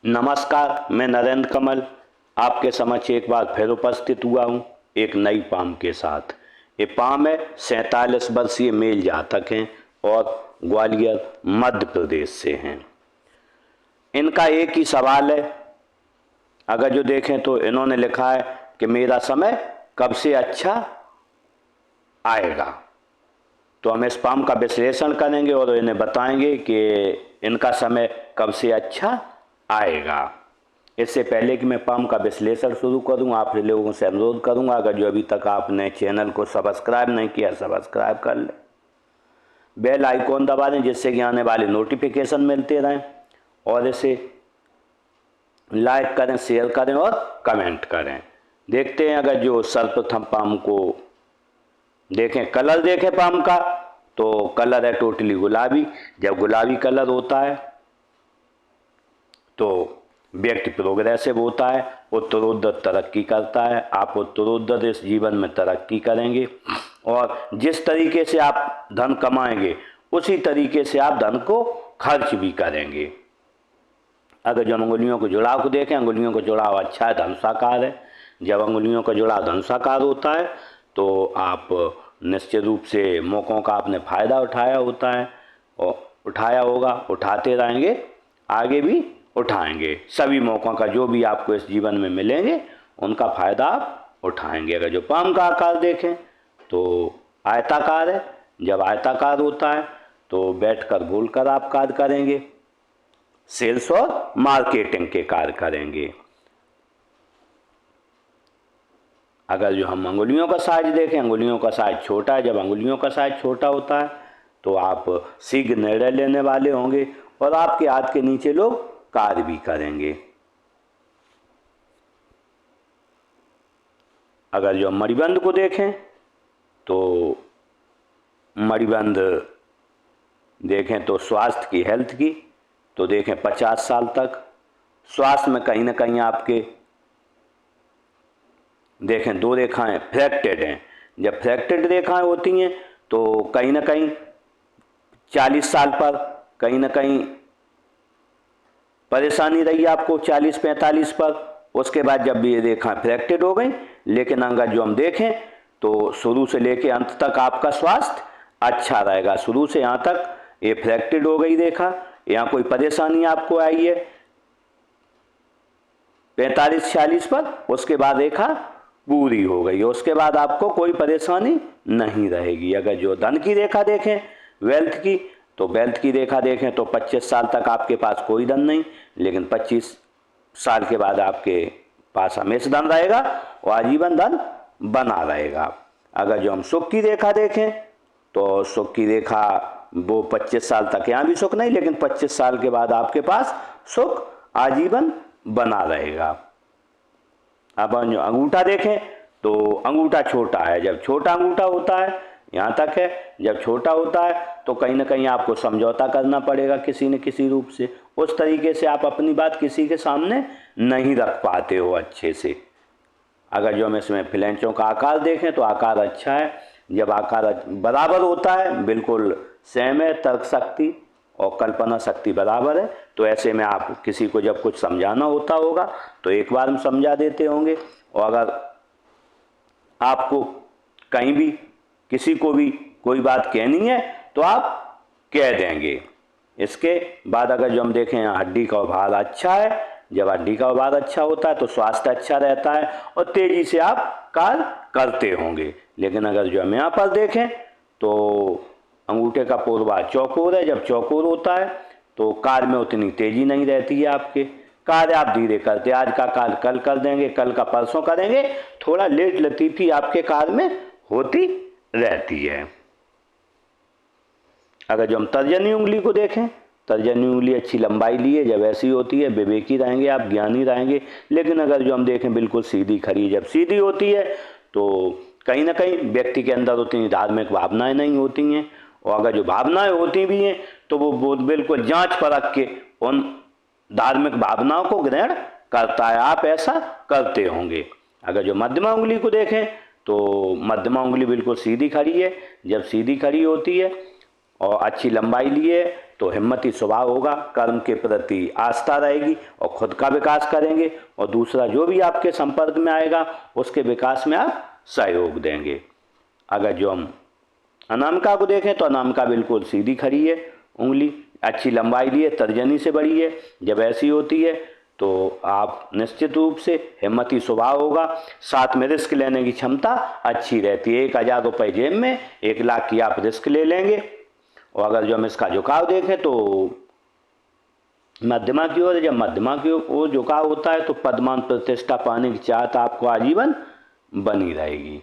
नमस्कार, मैं नरेंद्र कमल आपके समक्ष एक बार फिर उपस्थित हुआ हूँ एक नई पाम के साथ। ये पाम है 47 वर्षीय मेल जातक हैं और ग्वालियर मध्य प्रदेश से हैं। इनका एक ही सवाल है, अगर जो देखें तो इन्होंने लिखा है कि मेरा समय कब से अच्छा आएगा। तो हम इस पाम का विश्लेषण करेंगे और इन्हें बताएंगे कि इनका समय कब से अच्छा आएगा। इससे पहले कि मैं पाम का विश्लेषण शुरू करूं, आप लोगों से अनुरोध करूंगा, अगर जो अभी तक आपने चैनल को सब्सक्राइब नहीं किया सब्सक्राइब कर लें, बेल आइकॉन दबा दें जिससे कि आने वाले नोटिफिकेशन मिलते रहें, और इसे लाइक करें, शेयर करें और कमेंट करें। देखते हैं, अगर जो सर्वप्रथम पाम को देखें, कलर देखें पाम का, तो कलर है टोटली गुलाबी। जब गुलाबी कलर होता है तो व्यक्ति प्रोग्रेसिव होता है, उत्तरोत्तर तरक्की करता है। आप उत्तरोत्तर इस जीवन में तरक्की करेंगे और जिस तरीके से आप धन कमाएंगे उसी तरीके से आप धन को खर्च भी करेंगे। अगर जो अंगुलियों के जुड़ाव को देखें, अंगुलियों का जुड़ाव अच्छा है, धनुषाकार है। जब अंगुलियों का जुड़ाव धनुषाकार होता है तो आप निश्चित रूप से मौक़ों का आपने फ़ायदा उठाया होता है और उठाया होगा, उठाते रहेंगे, आगे भी उठाएंगे। सभी मौक़ों का जो भी आपको इस जीवन में मिलेंगे उनका फ़ायदा आप उठाएंगे। अगर जो पाम का आकार देखें तो आयताकार है। जब आयताकार होता है तो बैठकर बोलकर आप कार्य करेंगे, सेल्स और मार्केटिंग के कार्य करेंगे। अगर जो हम अंगुलियों का साइज देखें, अंगुलियों का साइज छोटा है। जब अंगुलियों का साइज छोटा होता है तो आप शीघ्र निर्णय लेने वाले होंगे और आपके हाथ के नीचे लोग कार्य भी करेंगे। अगर जो मणिबंध को देखें तो मणिबंध देखें तो स्वास्थ्य की, हेल्थ की, तो देखें 50 साल तक। स्वास्थ्य में कहीं ना कहीं आपके देखें दो रेखाएं फ्रैक्टेड हैं। जब फ्रैक्टेड रेखाएं होती हैं तो कहीं ना कहीं 40 साल पर कहीं ना कहीं परेशानी रही आपको, 40-45 पर। उसके बाद जब भी ये रेखाएं फ्रैक्टेड हो गई, लेकिन अगर जो हम देखें तो शुरू से लेके अंत तक आपका स्वास्थ्य अच्छा रहेगा। शुरू से यहाँ तक ये फ्रैक्टेड हो गई रेखा, यहाँ कोई परेशानी आपको आई है 45-46 पर, उसके बाद रेखा पूरी हो गई, उसके बाद आपको कोई परेशानी नहीं रहेगी। अगर जो धन की रेखा देखें, वेल्थ की, तो वेल्थ की रेखा देखें तो 25 साल तक आपके पास कोई धन नहीं, लेकिन 25 साल के बाद आपके पास हमेशा धन रहेगा और आजीवन धन बना रहेगा। अगर जो हम सुख की रेखा देखें तो सुख की रेखा वो 25 साल तक, यहाँ भी सुख नहीं, लेकिन 25 साल के बाद आपके पास सुख आजीवन बना रहेगा। अब जो अंगूठा देखें तो अंगूठा छोटा है। जब छोटा अंगूठा होता है, यहाँ तक है, जब छोटा होता है तो कहीं ना कहीं आपको समझौता करना पड़ेगा किसी न किसी रूप से। उस तरीके से आप अपनी बात किसी के सामने नहीं रख पाते हो अच्छे से। अगर जो हम इसमें फ्लैंचों का आकार देखें तो आकार अच्छा है। जब आकार बराबर होता है, बिल्कुल सेम है, तर्क शक्ति और कल्पना शक्ति बराबर है, तो ऐसे में आप किसी को जब कुछ समझाना होता होगा तो एक बार में समझा देते होंगे। और अगर आपको कहीं भी किसी को भी कोई बात कहनी है तो आप कह देंगे। इसके बाद अगर जो हम देखें, हड्डी का उभार अच्छा है। जब हड्डी का उभार अच्छा होता है तो स्वास्थ्य अच्छा रहता है और तेजी से आप कार्य करते होंगे। लेकिन अगर जो हम यहाँ पर देखें तो अंगूठे का पूर्वा चौकोर है। जब चौकोर होता है तो कार्य में उतनी तेजी नहीं रहती है आपके, कार्य आप धीरे करते, आज का कार्य कल कर देंगे, कल का परसों करेंगे, थोड़ा लेट लतीफ़ी आपके कार्य में होती रहती है। अगर जो हम तर्जनी उंगली को देखें, तर्जनी उंगली अच्छी लंबाई लिए जब ऐसी होती है, विवेकी रहेंगे आप, ज्ञानी रहेंगे। लेकिन अगर जो हम देखें बिल्कुल सीधी खड़ी, जब सीधी होती है तो कहीं ना कहीं व्यक्ति के अंदर उतनी धार्मिक भावनाएं नहीं होती हैं, और अगर जो भावनाएं होती भी हैं तो वो बिल्कुल जांच परख के उन धार्मिक भावनाओं को ग्रहण करता है। आप ऐसा करते होंगे। अगर जो मध्यमा उंगली को देखें तो मध्यमा उंगली बिल्कुल सीधी खड़ी है। जब सीधी खड़ी होती है और अच्छी लंबाई लिए तो हिम्मती स्वभाव होगा, कर्म के प्रति आस्था रहेगी और खुद का विकास करेंगे, और दूसरा जो भी आपके संपर्क में आएगा उसके विकास में आप सहयोग देंगे। अगर जो हम अनामिका को देखें तो अनामिका बिल्कुल सीधी खड़ी है, उंगली अच्छी लंबाई लिए तर्जनी से बड़ी है। जब ऐसी होती है तो आप निश्चित रूप से हिम्मती स्वभाव होगा, साथ में रिस्क लेने की क्षमता अच्छी रहती है। 1000 रुपये जेब में 1 लाख की आप रिस्क ले लेंगे। और अगर जो हम इसका झुकाव देखें तो मध्यमा की ओर, जब मध्यमा की ओर झुकाव होता है तो पदमान प्रतिष्ठा पाने की चाहत आपको आजीवन बनी रहेगी।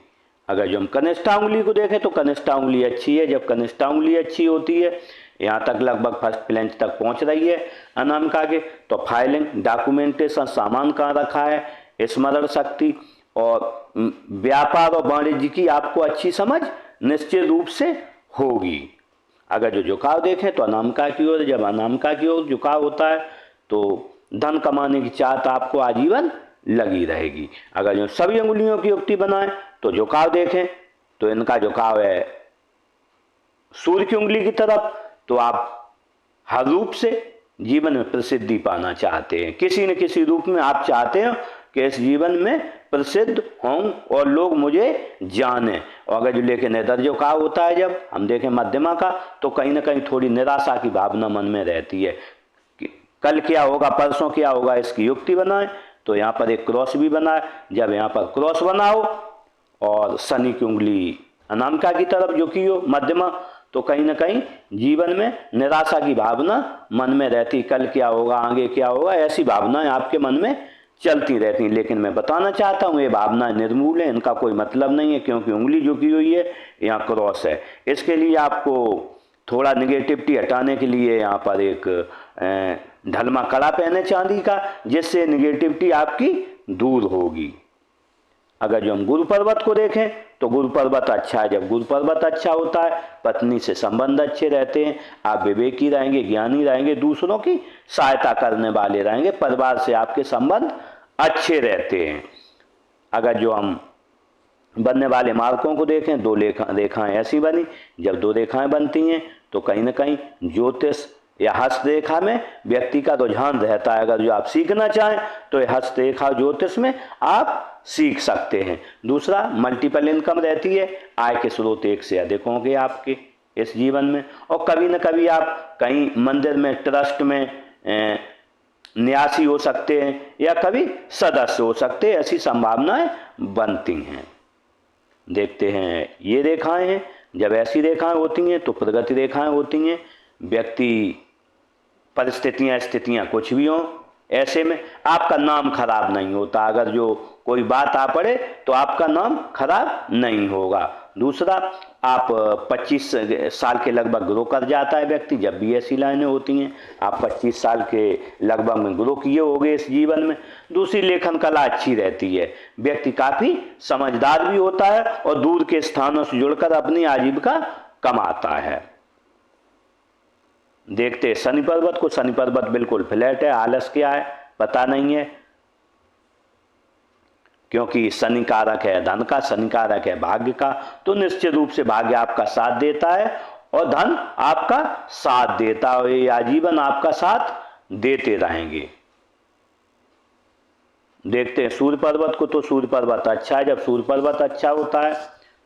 अगर जो हम कनिष्ठा उंगली को देखें तो कनिष्ठा उंगली अच्छी है। जब कनिष्ठा उंगली अच्छी होती है, यहाँ तक लगभग फर्स्ट प्लेंच तक पहुँच रही है अनामिका के, तो फाइलिंग, डॉक्यूमेंटेशन, सामान कहाँ रखा है, स्मरण शक्ति और व्यापार और वाणिज्य की आपको अच्छी समझ निश्चित रूप से होगी। अगर जो झुकाव देखें तो अनामिका की ओर, जब अनामिका की ओर झुकाव होता है तो धन कमाने की चाहत आपको आजीवन लगी रहेगी। अगर जो सभी अंगुलियों की युक्ति बनाएं तो झुकाव देखें तो इनका झुकाव है सूर्य की उंगली की तरफ, तो आप हर रूप से जीवन में प्रसिद्धि पाना चाहते हैं, किसी न किसी रूप में आप चाहते हैं कि इस जीवन में प्रसिद्ध हों और लोग मुझे जाने। और अगर जो लेकिन इधर झुकाव होता है, जब हम देखें मध्यमा का, तो कहीं ना कहीं थोड़ी निराशा की भावना मन में रहती है कि कल क्या होगा, परसों क्या होगा, इसकी युक्ति बनाए। तो यहाँ पर एक क्रॉस भी बनाए। जब यहाँ पर क्रॉस बनाओ और शनि की उंगली अनामिका की तरफ झुकी हो मध्यमा, तो कहीं ना कहीं जीवन में निराशा की भावना मन में रहती, कल क्या होगा, आगे क्या होगा, ऐसी भावनाएं आपके मन में चलती रहती हैं। लेकिन मैं बताना चाहता हूँ ये भावनाएं निर्मूल है, इनका कोई मतलब नहीं है, क्योंकि उंगली झुकी हुई है, यहाँ क्रॉस है। इसके लिए आपको थोड़ा निगेटिविटी हटाने के लिए यहाँ पर एक ढलमा कड़ा पहने चांदी का, जिससे निगेटिविटी आपकी दूर होगी। अगर जो हम गुरु पर्वत को देखें तो गुरु पर्वत अच्छा है। जब गुरु पर्वत अच्छा होता है, पत्नी से संबंध अच्छे रहते हैं, आप विवेकी रहेंगे, ज्ञानी रहेंगे, दूसरों की सहायता करने वाले रहेंगे, परिवार से आपके संबंध अच्छे रहते हैं। अगर जो हम बनने वाले मार्कों को देखें, 2 रेखाएं ऐसी बनी। जब 2 रेखाएं बनती हैं तो कहीं ना कहीं ज्योतिष या हस्तरेखा में व्यक्ति का रुझान रहता है। अगर जो आप सीखना चाहें तो ये हस्तरेखा ज्योतिष में आप सीख सकते हैं। दूसरा, मल्टीपल इनकम रहती है, आय के स्रोत एक से अधिक होंगे आपके इस जीवन में। और कभी न कभी आप कहीं मंदिर में, ट्रस्ट में न्यासी हो सकते हैं या कभी सदस्य हो सकते हैं, ऐसी संभावनाएं बनती हैं। देखते हैं ये रेखाएं हैं। जब ऐसी रेखाएं होती हैं तो प्रगति रेखाएं होती हैं। व्यक्ति, परिस्थितियां, स्थितियां कुछ भी हों, ऐसे में आपका नाम खराब नहीं होता। अगर जो कोई बात आ पड़े तो आपका नाम खराब नहीं होगा। दूसरा, आप 25 साल के लगभग ग्रो कर जाता है व्यक्ति। जब भी ऐसी लाइनें होती हैं, आप 25 साल के लगभग में ग्रो किए होंगे इस जीवन में। दूसरी, लेखन कला अच्छी रहती है। व्यक्ति काफ़ी समझदार भी होता है और दूर के स्थानों से जुड़कर अपनी आजीविका कमाता है। देखते शनि पर्वत को। शनि पर्वत बिल्कुल फ्लैट है, आलस क्या है पता नहीं है, क्योंकि शनि कारक है धन का, शनि कारक है भाग्य का। तो निश्चित रूप से भाग्य आपका साथ देता है और धन आपका साथ देता है, ये आजीवन आपका साथ देते रहेंगे। देखते हैं सूर्य पर्वत को। तो सूर्य पर्वत अच्छा है। जब सूर्य पर्वत अच्छा होता है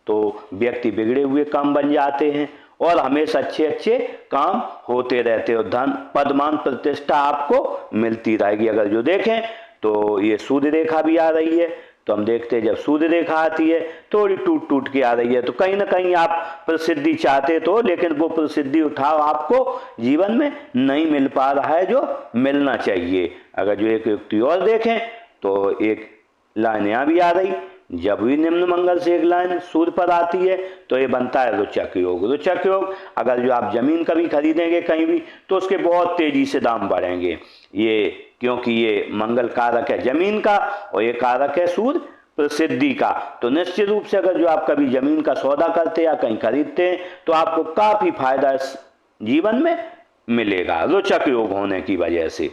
तो व्यक्ति बिगड़े हुए काम बन जाते हैं और हमेशा अच्छे अच्छे काम होते रहते हो। धन, पद, मान, प्रतिष्ठा आपको मिलती रहेगी। अगर जो देखें तो ये सूर्य रेखा भी आ रही है, तो हम देखते हैं जब सूर्य रेखा आती है थोड़ी टूट टूट के आ रही है, तो कहीं ना कहीं आप प्रसिद्धि चाहते तो, लेकिन वो प्रसिद्धि उठाव आपको जीवन में नहीं मिल पा रहा है जो मिलना चाहिए। अगर जो एक युक्ति और देखें तो एक लाइन यहाँ भी आ रही। जब भी निम्न मंगल से एक लाइन सूर्य पर आती है तो ये बनता है रोचक योग। रोचक योग, अगर जो आप जमीन कभी खरीदेंगे कहीं भी तो उसके बहुत तेजी से दाम बढ़ेंगे, ये क्योंकि ये मंगल कारक है जमीन का और ये कारक है सूर्य प्रसिद्धि का। तो निश्चित रूप से अगर जो आप कभी जमीन का सौदा करते या कहीं खरीदते हैं तो आपको काफी फायदा इस जीवन में मिलेगा, रोचक योग होने की वजह से।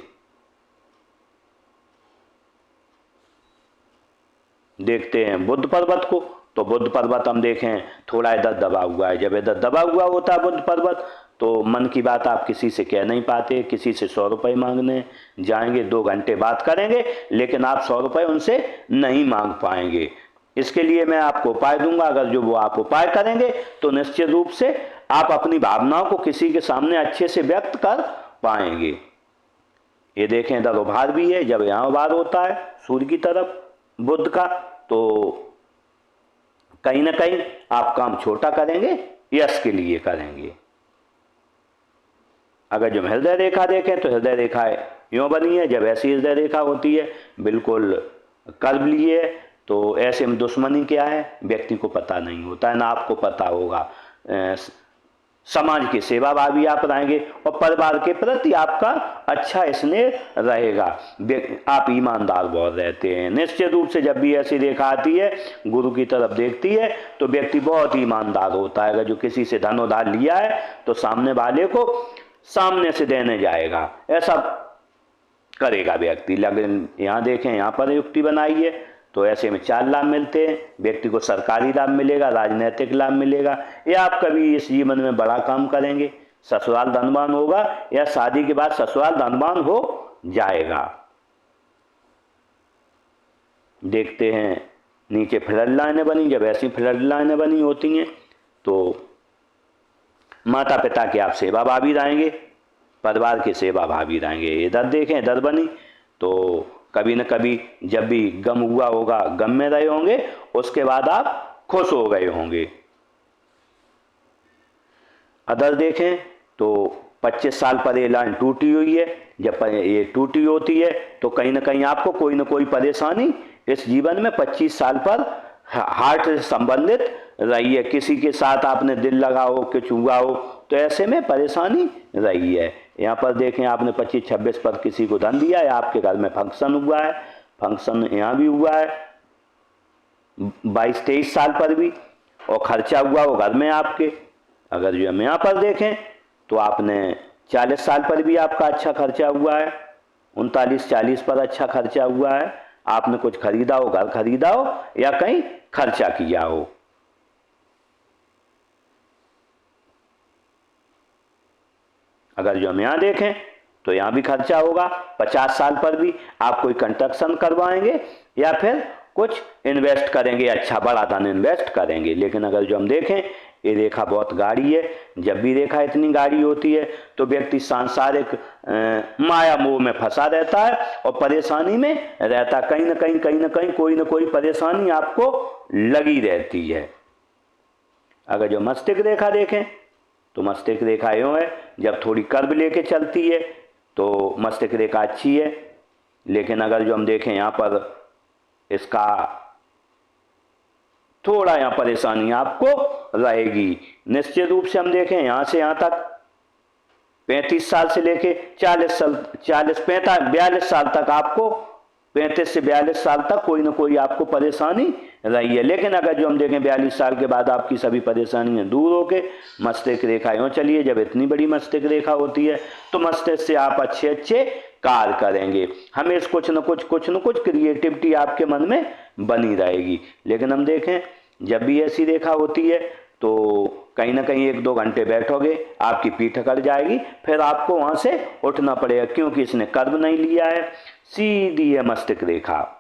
देखते हैं बुध पर्वत को। तो बुध पर्वत हम देखें थोड़ा इधर दबा हुआ है, जब इधर दबा हुआ होता है बुध पर्वत तो मन की बात आप किसी से कह नहीं पाते, किसी से 100 रुपये मांगने जाएंगे 2 घंटे बात करेंगे लेकिन आप 100 रुपये उनसे नहीं मांग पाएंगे। इसके लिए मैं आपको उपाय दूंगा, अगर जो वो आप उपाय करेंगे तो निश्चित रूप से आप अपनी भावनाओं को किसी के सामने अच्छे से व्यक्त कर पाएंगे। ये देखें इधर उभार भी है, जब यहाँ उभार होता है सूर्य की तरफ बुध का तो कहीं ना कहीं आप काम छोटा करेंगे, यश के लिए करेंगे। अगर जो हृदय रेखा देखें तो हृदय रेखा यूँ बनी है, जब ऐसी हृदय रेखा होती है बिल्कुल कर्व लिए तो ऐसे में दुश्मनी क्या है व्यक्ति को पता नहीं होता है, ना आपको पता होगा। समाज की सेवा भावी आप रहेंगे और परिवार के प्रति आपका अच्छा स्नेह रहेगा, आप ईमानदार बहुत रहते हैं। निश्चित रूप से जब भी ऐसी रेखा आती है गुरु की तरफ देखती है तो व्यक्ति बहुत ईमानदार होता है। अगर जो किसी से धन उधार लिया है तो सामने वाले को सामने से देने जाएगा, ऐसा करेगा व्यक्ति। लेकिन यहाँ देखें यहाँ पर युक्ति बनाई है तो ऐसे में 4 लाभ मिलते हैं, व्यक्ति को सरकारी लाभ मिलेगा, राजनीतिक लाभ मिलेगा, या आप कभी इस जीवन में बड़ा काम करेंगे, ससुराल धनवान होगा या शादी के बाद ससुराल धनवान हो जाएगा। देखते हैं नीचे फ्लड लाइनें बनी, जब ऐसी फ्लड लाइनें बनी होती हैं तो माता पिता की आप सेवा भावी रहेंगे, परिवार की सेवा भावी रहेंगे। इधर देखें इधर बनी तो कभी न कभी जब भी गम हुआ होगा गम में रहे होंगे, उसके बाद आप खुश हो गए होंगे। अदर देखें तो 25 साल पर ये लाइन टूटी हुई है, जब ये टूटी होती है तो कहीं ना कहीं आपको कोई ना कोई परेशानी इस जीवन में 25 साल पर हार्ट से संबंधित रही है, किसी के साथ आपने दिल लगा हो कुछ हुआ हो तो ऐसे में परेशानी रही है। यहाँ पर देखें आपने 25-26 पर किसी को धन दिया या आपके घर में फंक्शन हुआ है, फंक्शन यहाँ भी हुआ है 22-23 साल पर भी, और खर्चा हुआ हो घर में आपके। अगर जो हम यहाँ पर देखें तो आपने 40 साल पर भी आपका अच्छा खर्चा हुआ है, 39-40 पर अच्छा खर्चा हुआ है, आपने कुछ खरीदा हो, घर खरीदा हो या कहीं खर्चा किया हो। अगर जो हम यहाँ देखें तो यहाँ भी खर्चा होगा, 50 साल पर भी आप कोई कंस्ट्रक्शन करवाएंगे या फिर कुछ इन्वेस्ट करेंगे, अच्छा बड़ा धन इन्वेस्ट करेंगे। लेकिन अगर जो हम देखें ये रेखा बहुत गाढ़ी है, जब भी रेखा इतनी गाढ़ी होती है तो व्यक्ति सांसारिक माया मोह में फंसा रहता है और परेशानी में रहता, कहीं ना कहीं कोई ना कोई परेशानी आपको लगी रहती है। अगर जो मस्तिष्क रेखा देखें तो मस्तिष्क रेखा यूँ है, जब थोड़ी कर्व लेके चलती है तो मस्तिष्क रेखा अच्छी है। लेकिन अगर जो हम देखें यहाँ पर इसका थोड़ा यहाँ परेशानी आपको रहेगी। निश्चित रूप से हम देखें यहाँ से यहाँ तक 35 साल से लेके 42 साल तक आपको 35 से 42 साल तक कोई ना कोई आपको परेशानी रही है। लेकिन अगर जो हम देखें 42 साल के बाद आपकी सभी परेशानियां दूर होके मस्तिष्क रेखा यूँ चलिए, जब इतनी बड़ी मस्तिष्क रेखा होती है तो मस्तिष्क से आप अच्छे कार्य करेंगे, हमेशा कुछ न कुछ क्रिएटिविटी आपके मन में बनी रहेगी। लेकिन हम देखें जब भी ऐसी रेखा होती है तो कहीं ना कहीं 1-2 घंटे बैठोगे आपकी पीठ अकड़ जाएगी, फिर आपको वहां से उठना पड़ेगा, क्योंकि इसने कर्व नहीं लिया है, सीधी है मस्तिष्क रेखा।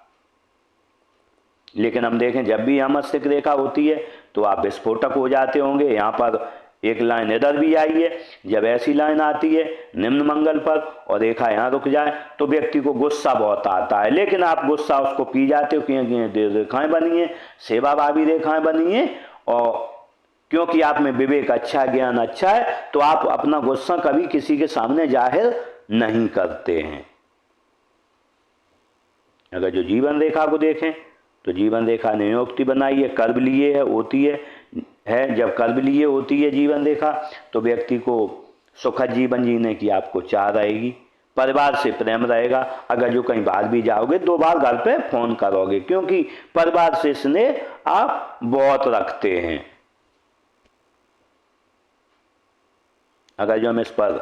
लेकिन हम देखें जब भी यहाँ मस्तिष्क रेखा होती है तो आप विस्फोटक हो जाते होंगे। यहाँ पर एक लाइन इधर भी आई है, जब ऐसी लाइन आती है निम्न मंगल पर और रेखा यहाँ रुक जाए तो व्यक्ति को गुस्सा बहुत आता है, लेकिन आप गुस्सा उसको पी जाते हो क्योंकि रेखाएं बनी हैं, सेवाभावी रेखाएं बनी हैं, और क्योंकि आप में विवेक अच्छा, ज्ञान अच्छा है तो आप अपना गुस्सा कभी किसी के सामने जाहिर नहीं करते हैं। अगर जो जीवन रेखा को देखें तो जीवन रेखा ने युक्ति बनाई है, कर्व लिए है होती है जब कर्व लिए होती है जीवन रेखा तो व्यक्ति को सुखद जीवन जीने की आपको चाह रहेगी, परिवार से प्रेम रहेगा। अगर जो कहीं बाहर भी जाओगे 2 बार घर पे फोन करोगे, क्योंकि परिवार से स्नेह आप बहुत रखते हैं। अगर जो हम इस पर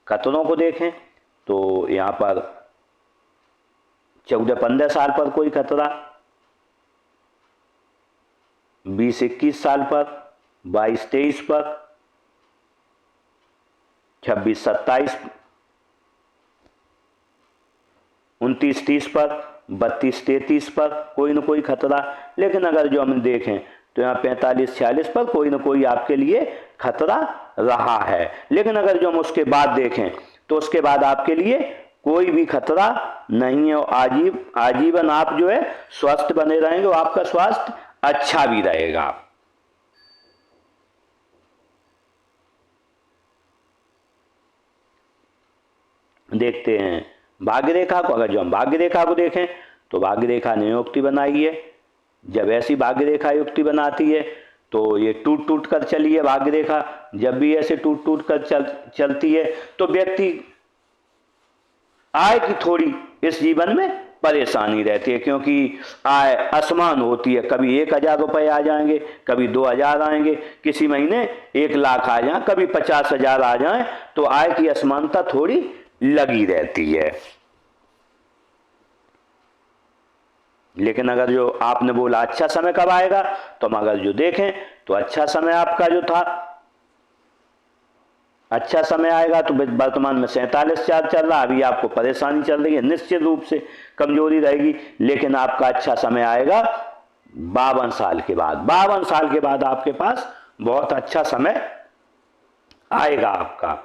खतरों को देखें तो यहाँ पर 14-15 साल पर कोई खतरा, 20-21 साल पर, 22-23 पर, 26-27, 29-30 पर, 32-33 पर कोई ना कोई खतरा। लेकिन अगर जो हम देखें तो यहाँ 45-46 पर कोई ना कोई आपके लिए खतरा रहा है। लेकिन अगर जो हम उसके बाद देखें तो उसके बाद आपके लिए कोई भी खतरा नहीं है और आजीवन आप जो है स्वस्थ बने रहेंगे और आपका स्वास्थ्य अच्छा भी रहेगा। देखते हैं भाग्य रेखा को। अगर जो हम भाग्य रेखा को देखें तो भाग्य रेखा ने युक्ति बनाई है। जब ऐसी भाग्य रेखा युक्ति बनाती है तो ये टूट टूट कर चली है भाग्य रेखा। जब भी ऐसे टूट टूट कर चलती है तो व्यक्ति आय की थोड़ी इस जीवन में परेशानी रहती है, क्योंकि आय असमान होती है। कभी 1000 रुपये आ जाएंगे, कभी 2000 आएंगे, किसी महीने 1 लाख आ जाए, कभी 50,000 आ जाए, तो आय की असमानता थोड़ी लगी रहती है। लेकिन अगर जो आपने बोला अच्छा समय कब आएगा, तो हम अगर जो देखें तो अच्छा समय आपका जो था, अच्छा समय आएगा तो वर्तमान में 47 चल रहा, अभी आपको परेशानी चल रही है, निश्चित रूप से कमजोरी रहेगी। लेकिन आपका अच्छा समय आएगा 52 साल के बाद। 52 साल के बाद आपके पास बहुत अच्छा समय आएगा आपका।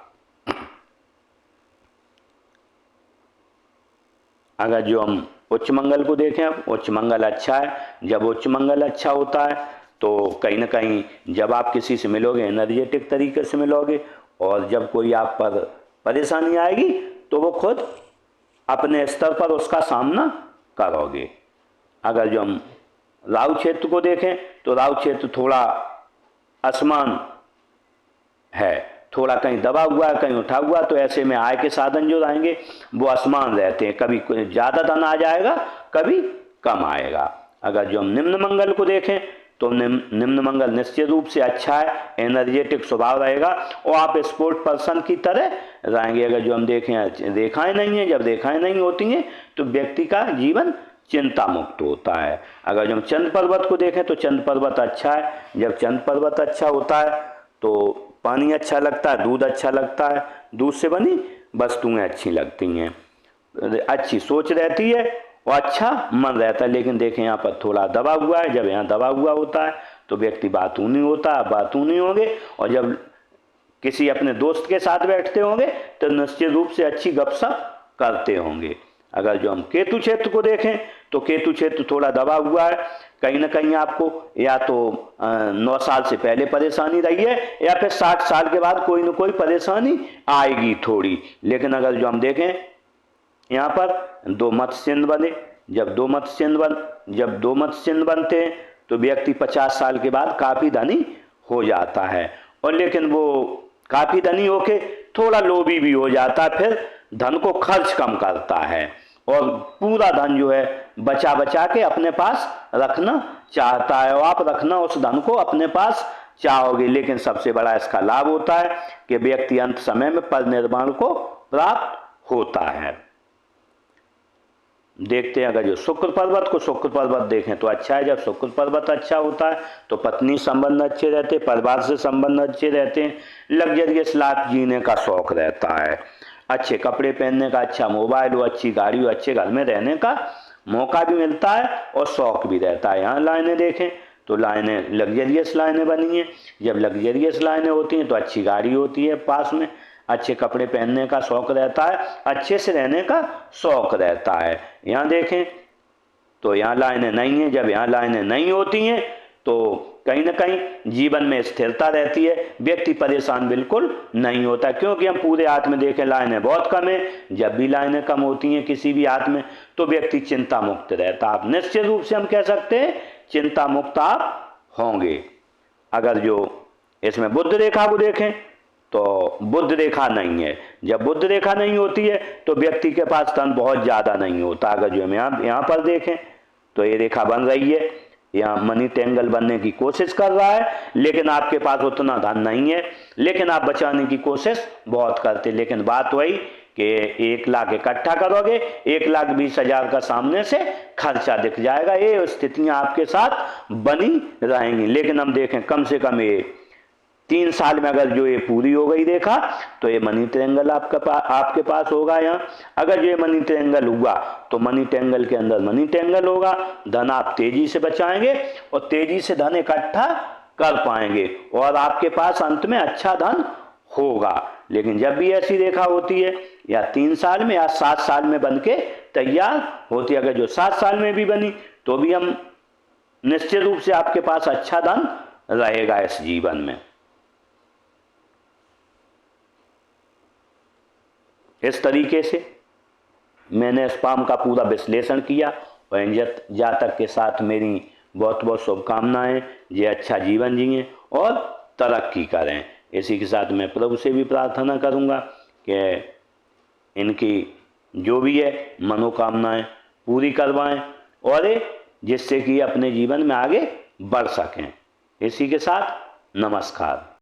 अगर जो हम उच्च मंगल को देखें, उच्च मंगल अच्छा है। जब उच्च मंगल अच्छा होता है तो कहीं ना कहीं जब आप किसी से मिलोगे एनर्जेटिक तरीके से मिलोगे, और जब कोई आप पर परेशानी आएगी तो वो खुद अपने स्तर पर उसका सामना करोगे। अगर जो हम राहु क्षेत्र को देखें तो राहु क्षेत्र थोड़ा असमान है, थोड़ा कहीं दबा हुआ है, कहीं उठा हुआ, तो ऐसे में आय के साधन जो रहेंगे वो असमान रहते हैं। कभी ज़्यादा धन आ जाएगा, कभी कम आएगा। अगर जो हम निम्न मंगल को देखें तो निम्न मंगल निश्चित रूप से अच्छा है, एनर्जेटिक स्वभाव रहेगा और आप स्पोर्ट पर्सन की तरह रहेंगे। अगर जो हम देखें रेखाएं नहीं है, जब रेखाएं नहीं होती हैं तो व्यक्ति का जीवन चिंता मुक्त होता है। अगर जो हम चंद्र पर्वत को देखें तो चंद्र पर्वत अच्छा है। जब चंद्र पर्वत अच्छा होता है तो पानी अच्छा लगता है, दूध अच्छा लगता है, दूध से बनी वस्तुएं अच्छी लगती हैं, अच्छी सोच रहती है और अच्छा मन रहता है। लेकिन देखें यहाँ पर थोड़ा दबा हुआ है। जब यहाँ दबा हुआ होता है तो व्यक्ति बातूनी होता है, बातूनी होंगे, और जब किसी अपने दोस्त के साथ बैठते होंगे तो निश्चित रूप से अच्छी गपशप करते होंगे। अगर जो हम केतु क्षेत्र को देखें तो केतु क्षेत्र थोड़ा दबा हुआ है। कहीं ना कहीं आपको या तो 9 साल से पहले परेशानी रही है या फिर 60 साल के बाद कोई ना कोई परेशानी आएगी थोड़ी। लेकिन अगर जो हम देखें यहाँ पर 2 मत्स्य चिन्ह बने। जब दो मत्स्य चिन्ह बनते हैं तो व्यक्ति 50 साल के बाद काफ़ी धनी हो जाता है, और लेकिन वो काफ़ी धनी होके थोड़ा लोभी भी हो जाता है, फिर धन को खर्च कम करता है और पूरा धन जो है बचा बचा के अपने पास रखना चाहता है, और आप रखना उस धन को अपने पास चाहोगे। लेकिन सबसे बड़ा इसका लाभ होता है कि व्यक्ति अंत समय में पद निर्माण को प्राप्त होता है। देखते हैं अगर जो शुक्र पर्वत देखें तो अच्छा है। जब शुक्र पर्वत अच्छा होता है तो पत्नी संबंध अच्छे रहते हैं, परिवार से संबंध अच्छे रहते हैं, लग्जरियस लाइफ जीने का शौक रहता है, अच्छे कपड़े पहनने का, अच्छा मोबाइल हो, अच्छी गाड़ी हो, अच्छे घर में रहने का मौका भी मिलता है और शौक भी रहता है। यहाँ लाइनें देखें तो लाइनें लग्जरियस लाइनें बनी हैं। जब लग्जरियस लाइनें होती हैं तो अच्छी गाड़ी होती है पास में, अच्छे कपड़े पहनने का शौक रहता है, अच्छे से रहने का शौक रहता है। यहाँ देखें तो यहाँ लाइनें नहीं हैं। जब यहाँ लाइनें नहीं होती हैं तो कहीं ना कहीं जीवन में स्थिरता रहती है, व्यक्ति परेशान बिल्कुल नहीं होता, क्योंकि हम पूरे हाथ में देखें लाइनें बहुत कम है। जब भी लाइनें कम होती हैं किसी भी हाथ में तो व्यक्ति चिंता मुक्त रहता। आप निश्चित रूप से हम कह सकते हैं चिंता मुक्त आप होंगे। अगर जो इसमें बुध रेखा को देखें तो बुध रेखा नहीं है। जब बुध रेखा नहीं होती है तो व्यक्ति के पास धन बहुत ज़्यादा नहीं होता। अगर जो हम यहाँ पर देखें तो ये रेखा बन रही है, यहाँ मनी टेंगल बनने की कोशिश कर रहा है, लेकिन आपके पास उतना धन नहीं है, लेकिन आप बचाने की कोशिश बहुत करते। लेकिन बात वही कि 1 लाख इकट्ठा करोगे, 1,20,000 का सामने से खर्चा दिख जाएगा। ये स्थितियां आपके साथ बनी रहेंगी। लेकिन हम देखें कम से कम ये 3 साल में अगर जो ये पूरी हो गई रेखा, तो ये मनी ट्रायंगल आपके पास होगा। यहाँ अगर ये मनी ट्रायंगल हुआ तो मनी ट्रायंगल के अंदर मनी ट्रायंगल होगा, धन आप तेजी से बचाएंगे और तेजी से धन इकट्ठा कर पाएंगे और आपके पास अंत में अच्छा धन होगा। लेकिन जब भी ऐसी रेखा होती है या 3 साल में या 7 साल में बन के तैयार होती है, अगर जो 7 साल में भी बनी तो भी हम निश्चित रूप से आपके पास अच्छा धन रहेगा इस जीवन में। इस तरीके से मैंने स्पाम का पूरा विश्लेषण किया और इन जातक के साथ मेरी बहुत बहुत शुभकामनाएं। ये अच्छा जीवन जिए और तरक्की करें। इसी के साथ मैं प्रभु से भी प्रार्थना करूंगा कि इनकी जो भी है मनोकामनाएं पूरी करवाएं और जिससे कि अपने जीवन में आगे बढ़ सकें। इसी के साथ नमस्कार।